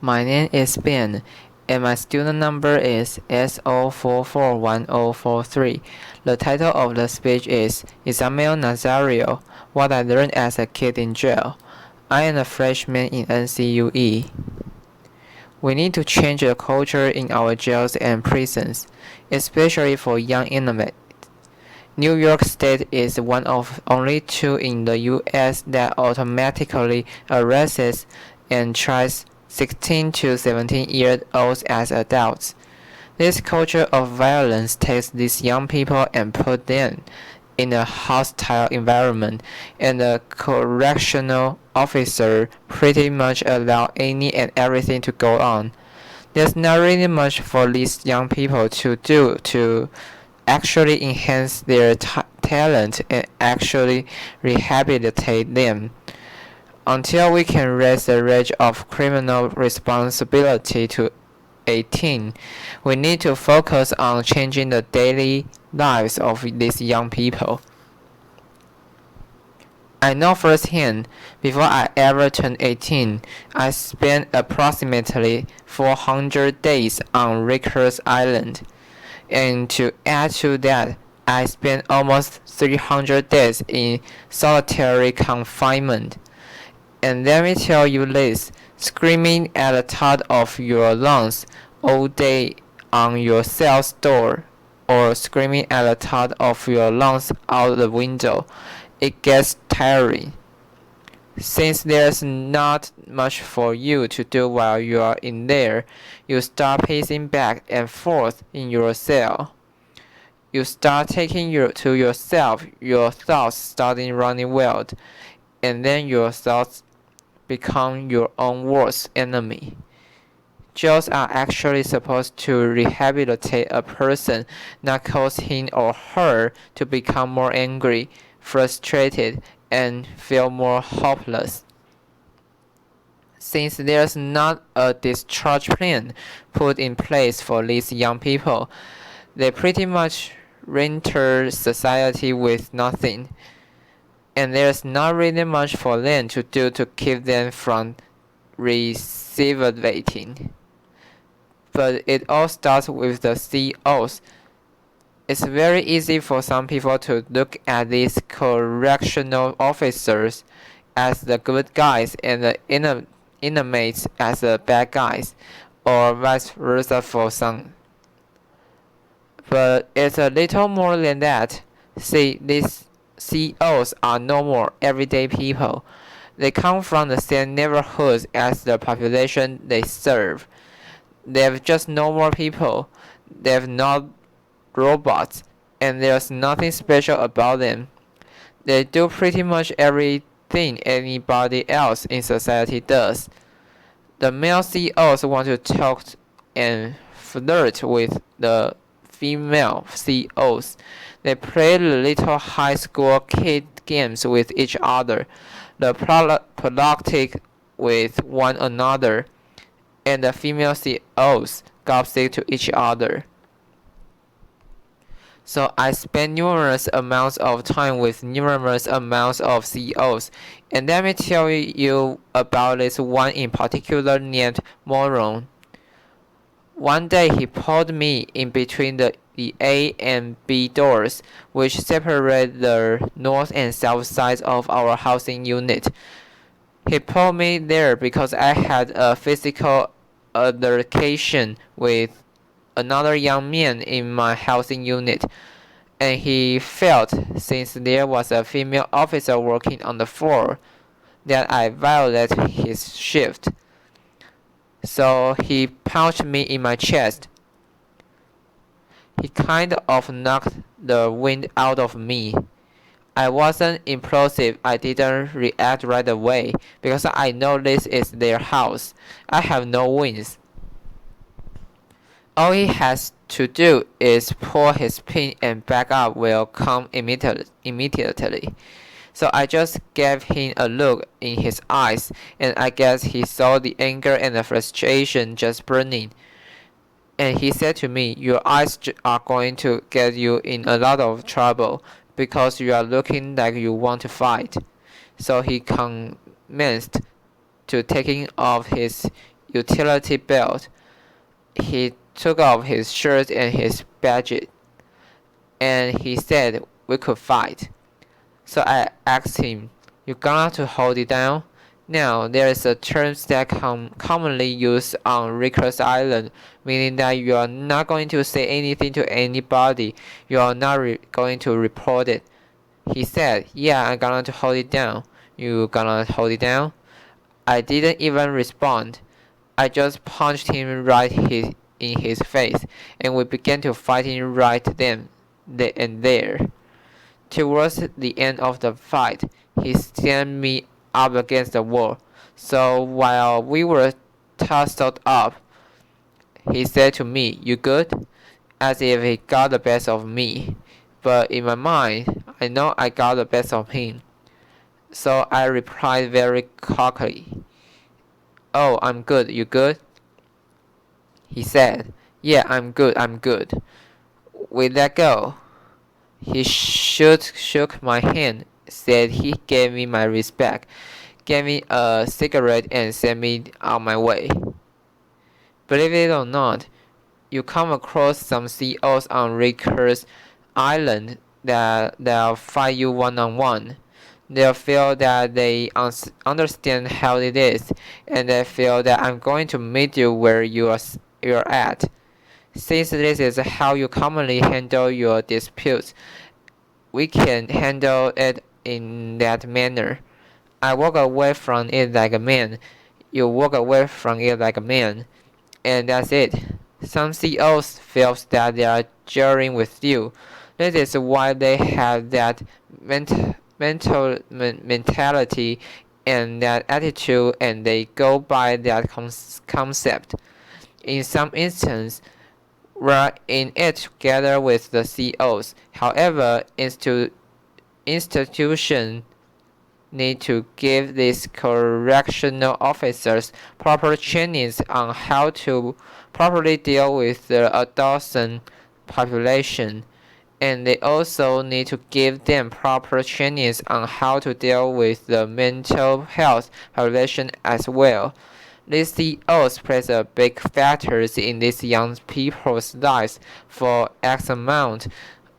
My name is Ben, and my student number is SO441043. The title of the speech is Ismael Nazario, What I Learned as a Kid in Jail. I am a freshman in NCUE. We need to change the culture in our jails and prisons, especially for young inmates. New York State is one of only two in the U.S. that automatically arrests and tries 16 to 17-year-olds as adults. This culture of violence takes these young people and puts them in a hostile environment, and the correctional officer pretty much allows any and everything to go on. There's not really much for these young people to do to actually enhance their talent and actually rehabilitate them. Until we can raise the age of criminal responsibility to 18, we need to focus on changing the daily lives of these young people. I know firsthand, before I ever turned 18, I spent approximately 400 days on Rikers Island. And to add to that, I spent almost 300 days in solitary confinement. And let me tell you this, screaming at the top of your lungs all day on your cell's door, or screaming at the top of your lungs out the window, it gets tiring. Since there's not much for you to do while you are in there, you start pacing back and forth in your cell. You start taking to yourself, your thoughts starting running wild, and then your thoughts become your own worst enemy. Jails are actually supposed to rehabilitate a person, not cause him or her to become more angry, frustrated, and feel more hopeless. Since there's not a discharge plan put in place for these young people, they pretty much enter society with nothing. And there's not really much for them to do to keep them from recidivating. But it all starts with the COs. It's very easy for some people to look at these correctional officers as the good guys and the inmates as the bad guys, or vice versa for some. But it's a little more than that. See, these COs are normal, everyday people. They come from the same neighborhoods as the population they serve. They're just normal people. They're not robots, and there's nothing special about them. They do pretty much everything anybody else in society does. The male COs want to talk and flirt with the female COs. They play the little high school kid games with each other, the politic with one another, and the female COs gossip to each other. So I spent numerous amounts of time with numerous amounts of COs, and let me tell you about this one in particular named Moron. One day he pulled me in between the A and B doors, which separate the north and south sides of our housing unit. He pulled me there because I had a physical altercation with another young man in my housing unit, and he felt, since there was a female officer working on the floor, that I violated his shift. So he punched me in my chest. He kind of knocked the wind out of me. I wasn't impulsive. I didn't react right away because I know this is their house. I have no wings. All he has to do is pull his pin and back up will come immediately. So I just gave him a look in his eyes, and I guess he saw the anger and the frustration just burning. And he said to me, "Your eyes are going to get you in a lot of trouble because you are looking like you want to fight." So he commenced to taking off his utility belt. He took off his shirt and his badge, and he said we could fight. So I asked him, "You gonna to hold it down?" Now, there is a term that commonly used on Rikers Island, meaning that you are not going to say anything to anybody. You are not going to report it. He said, "Yeah, I'm gonna to hold it down." "You gonna hold it down?" I didn't even respond. I just punched him in his face, and we began to fighting right then and there. Towards the end of the fight, he slammed me up against the wall. So while we were tussled up, he said to me, "You good?" As if he got the best of me. But in my mind, I know I got the best of him. So I replied very cockily, "Oh, I'm good. You good?" He said, "Yeah, I'm good. I'm good." We let go. He shook my hand, said he gave me my respect, gave me a cigarette, and sent me on my way. Believe it or not, you come across some CEOs on Rikers Island that'll fight you one-on-one. They'll feel that they understand how it is, and they feel that I'm going to meet you where you're at. Since this is how you commonly handle your disputes, we can handle it in that manner. I walk away from it like a man. You walk away from it like a man. And that's it. Some CEOs feel that they are jarring with you. That is why they have that mentality and that attitude, and they go by that concept. In some instances, we're in it together with the CEOs. However, institutions need to give these correctional officers proper trainings on how to properly deal with the adolescent population, and they also need to give them proper trainings on how to deal with the mental health population as well. These CEOs plays a big factor in these young people's lives for X amount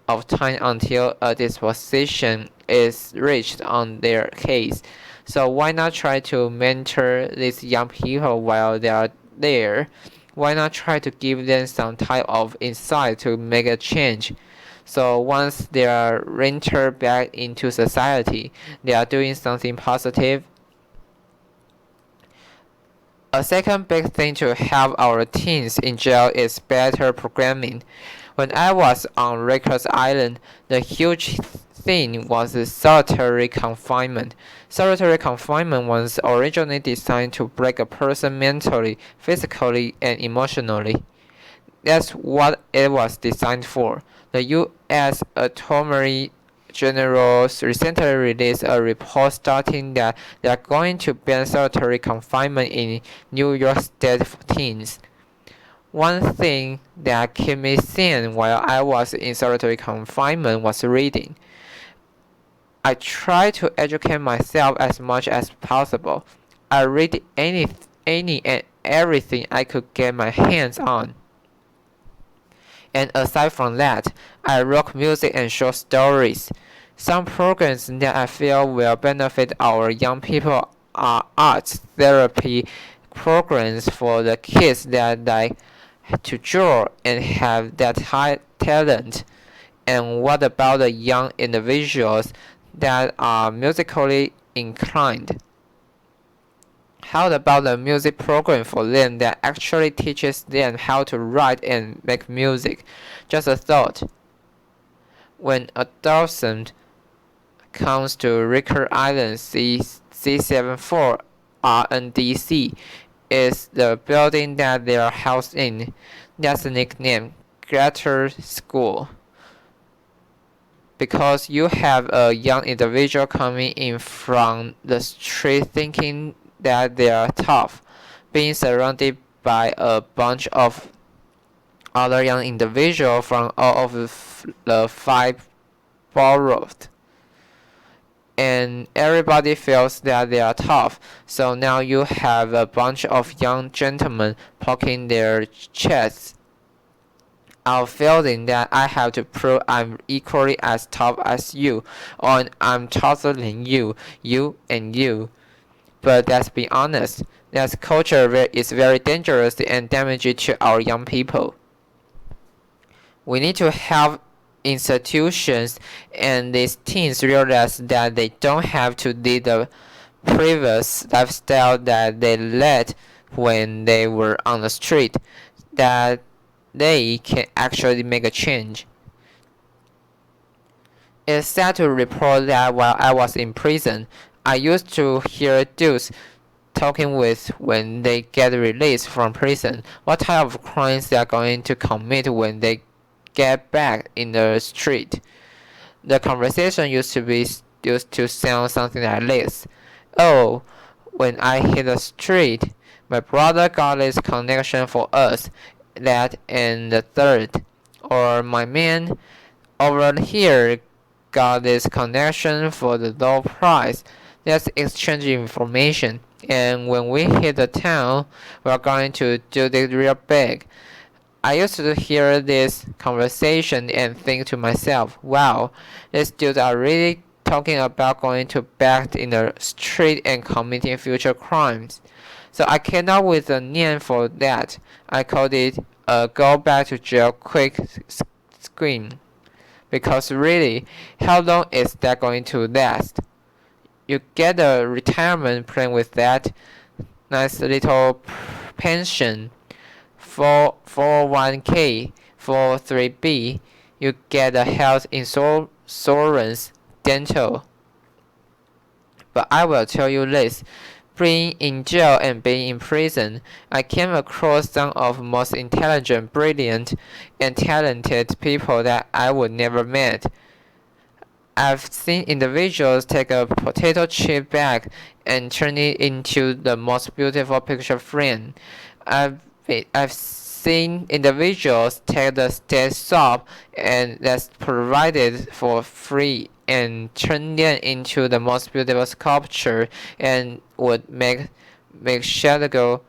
of time until a disposition is reached on their case. So why not try to mentor these young people while they are there? Why not try to give them some type of insight to make a change? So once they are reentered back into society, they are doing something positive. A second big thing to help our teens in jail is better programming. When I was on Rikers Island, the huge thing was the solitary confinement. Solitary confinement was originally designed to break a person mentally, physically, and emotionally. That's what it was designed for. The U.S. Attorney General recently released a report stating that they are going to ban solitary confinement in New York State for teens. One thing that kept me sane while I was in solitary confinement was reading. I tried to educate myself as much as possible. I read any and everything I could get my hands on. And aside from that, I wrote music and short stories. Some programs that I feel will benefit our young people are arts therapy programs for the kids that like to draw and have that high talent. And what about the young individuals that are musically inclined? How about a music program for them that actually teaches them how to write and make music? Just a thought. When a adolescent comes to Riker Island, C74 RNDC is the building that they are housed in. That's the nickname, Greater School. Because you have a young individual coming in from the street thinking that they are tough, being surrounded by a bunch of other young individuals from all of the 5 boroughs. and everybody feels that they are tough. So now you have a bunch of young gentlemen poking their chests out feeling that I have to prove I'm equally as tough as you, or I'm tougher than you, you and you. But let's be honest, that culture is very dangerous and damaging to our young people. We need to help institutions and these teens realize that they don't have to lead the previous lifestyle that they led when they were on the street, that they can actually make a change. It's sad to report that while I was in prison, I used to hear dudes talking with when they get released from prison, what type of crimes they are going to commit when they get back in the street. The conversation used to sound something like this. Oh, when I hit the street, my brother got this connection for us, that and the third. Or my man over here got this connection for the low price. Let's exchange information. And when we hit the town, we're going to do this real big. I used to hear this conversation and think to myself, wow, these dudes are really talking about going to back in the street and committing future crimes. So I came up with a name for that. I called it a go back to jail quick scheme. Because really, how long is that going to last? You get a retirement plan with that nice little pension, 401k, 403b. You get a health insurance, dental. But I will tell you this, being in jail and being in prison, I came across some of the most intelligent, brilliant, and talented people that I would never met. I've seen individuals take a potato chip bag and turn it into the most beautiful picture frame. I've seen individuals take the state soap and that's provided for free and turn them into the most beautiful sculpture and would make Shadago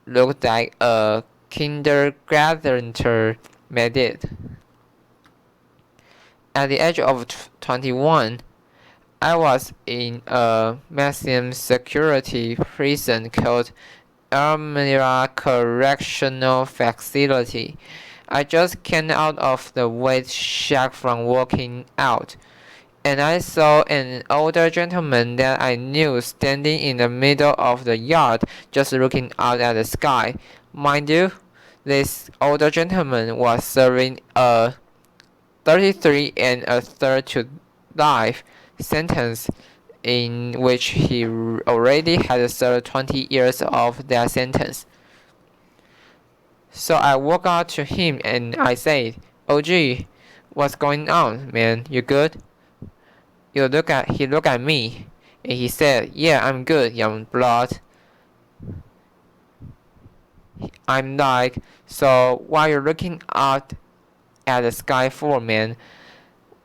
look like a kindergartner made it. At the age of 21, I was in a maximum security prison called Elmira Correctional Facility. I just came out of the wait shack from working out, and I saw an older gentleman that I knew standing in the middle of the yard just looking out at the sky. Mind you, this older gentleman was serving a 33 and a third to life sentence in which he already had served 20 years of that sentence. So I walked out to him and I said, "Oh gee, what's going on, man? You good?" He looked at me and he said, "Yeah, I'm good, young blood." I'm like, "So why you looking out at the sky for, man?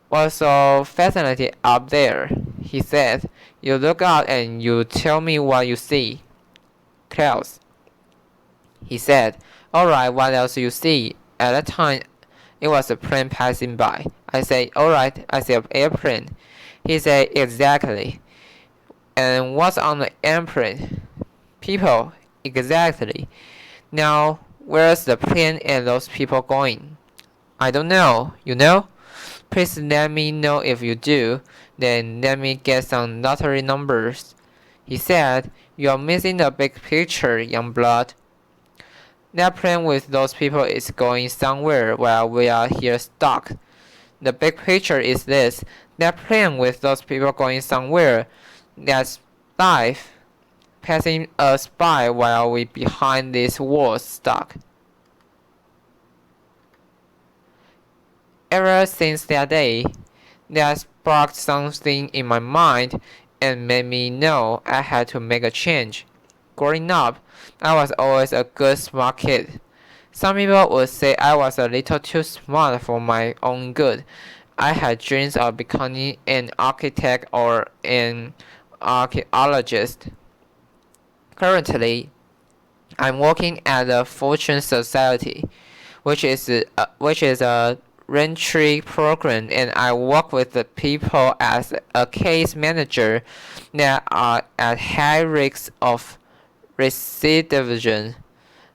What's so fascinating up there?" He said, "You look out and you tell me what you see." "Clouds." He said, "Alright, what else you see?" At that time, it was a plane passing by. I said, "Alright, I see an airplane." He said, "Exactly." "And what's on the airplane?" "People." "Exactly." "Now, where's the plane and those people going?" "I don't know. You know?" "Please let me know if you do. Then let me get some lottery numbers." He said, "You're missing the big picture, young blood. That plane with those people is going somewhere while we are here stuck. The big picture is this. That plane with those people going somewhere. That's life passing us by while we behind these walls stuck." Ever since that day, that sparked something in my mind and made me know I had to make a change. Growing up, I was always a good, smart kid. Some people would say I was a little too smart for my own good. I had dreams of becoming an architect or an archaeologist. Currently, I'm working at the Fortune Society, which is a reentry program, and I work with the people as a case manager that are at high risk of recidivism.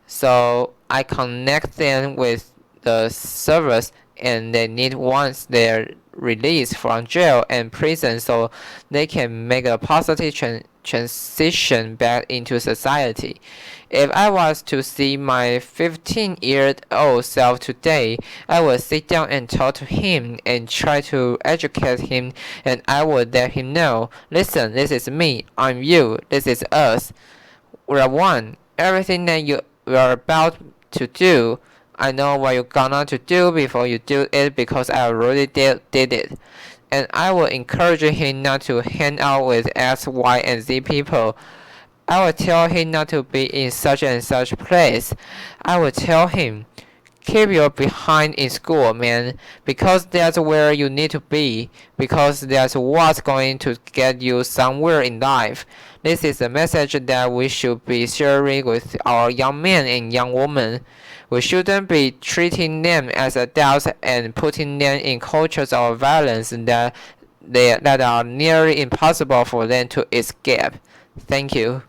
So I connect them with the service and they need once they're released from jail and prison so they can make a positive transition back into society. If I was to see my 15-year-old self today, I would sit down and talk to him and try to educate him, and I would let him know, listen, this is me, I'm you, this is us. We're one. Everything that you are about to do, I know what you're gonna to do before you do it because I already did it. And I will encourage him not to hang out with X, Y, and Z people. I will tell him not to be in such and such place. I will tell him, keep your behind in school, man, because that's where you need to be, because that's what's going to get you somewhere in life. This is a message that we should be sharing with our young men and young women. We shouldn't be treating them as adults and putting them in cultures of violence that are nearly impossible for them to escape. Thank you.